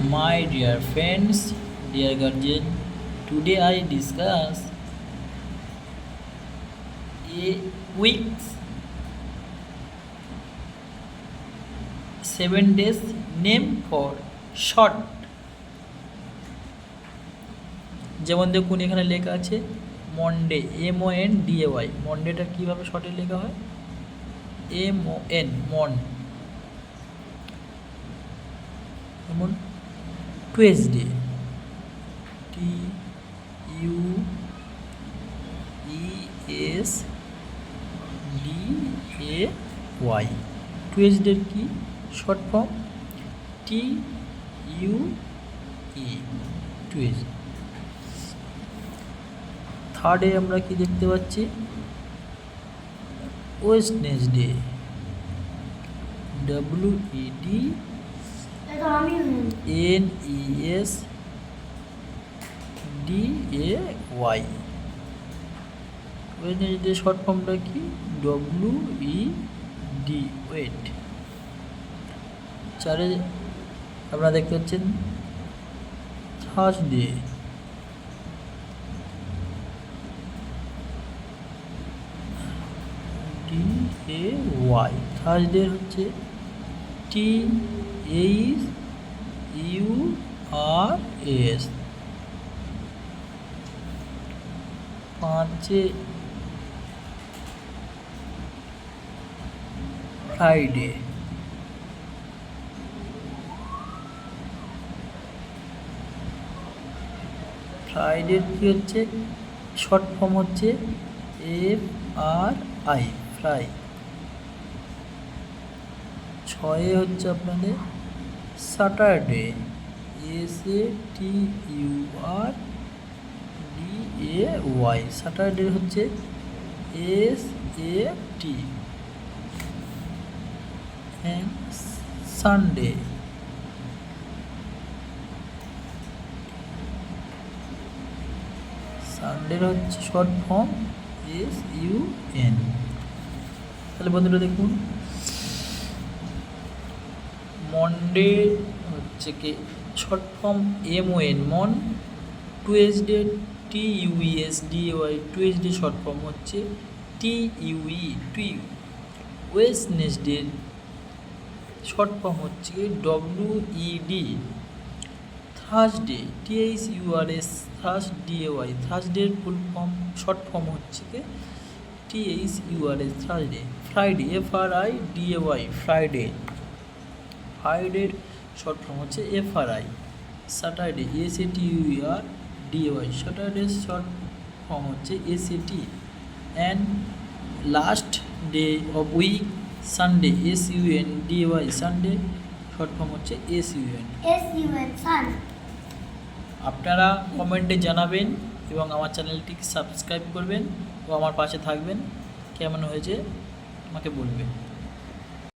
My dear friends, dear guardian, today I discuss a week's 7 days name for short. যেমন দেখুন এখানে লেখা আছে মনডে, MONDAY। মনডেটা কীভাবে শর্টে লেখা হয়? MON, মন। যেমন টুয়েসডে, TUESDAY। টুয়েসডের কি শর্ট ফর্ম? TUE, Tuesday. থার্ডে আমরা কি দেখতে পাচ্ছি? Wednesday, WEDNESDAY। ওয়েডনেসডে শর্ট ফর্মটা কি? WED, wait. চারে আপনারা দেখতে পাচ্ছেন থার্সডে, TAY। থার্সডে হচ্ছে THURS। পাঁচে ফ্রাইডে, ফ্রাইডের কি হচ্ছে শর্ট ফর্ম? হচ্ছে FRI, ফ্রাই। ছয়ে হচ্ছে আপনাদের স্যাটারডে, SATURDAY। স্যাটারডে হচ্ছে SAT। অ্যান্ড সানডে, সানডের হচ্ছে শর্ট ফর্ম SUN। তাহলে বন্ধুরা দেখুন, মনডে হচ্ছে কি short form MON, Mon. Tuesday TUESDAY, Tuesday short form হচ্ছে TUE, Tue. Wednesday short form হচ্ছে WED। Thursday THURS, THURSDAY। থার্সডের ফুল ফর্ম শর্ট ফর্ম হচ্ছে THURS, Thursday. Friday FRIDAY, Friday. ফ্রাইডের শর্ট ফর্ম হচ্ছে FRI। স্যাটারডে SATURDAY, স্যাটারডের short form হচ্ছে SAT। And last day of week Sunday, SUNDAY, Sunday short form হচ্ছে SUN। আপনারা কমেন্টে জানাবেন এবং আমার চ্যানেলটিকে সাবস্ক্রাইব করবেন ও আমার পাশে থাকবেন। কেমন হয়েছে আমাকে বলবেন।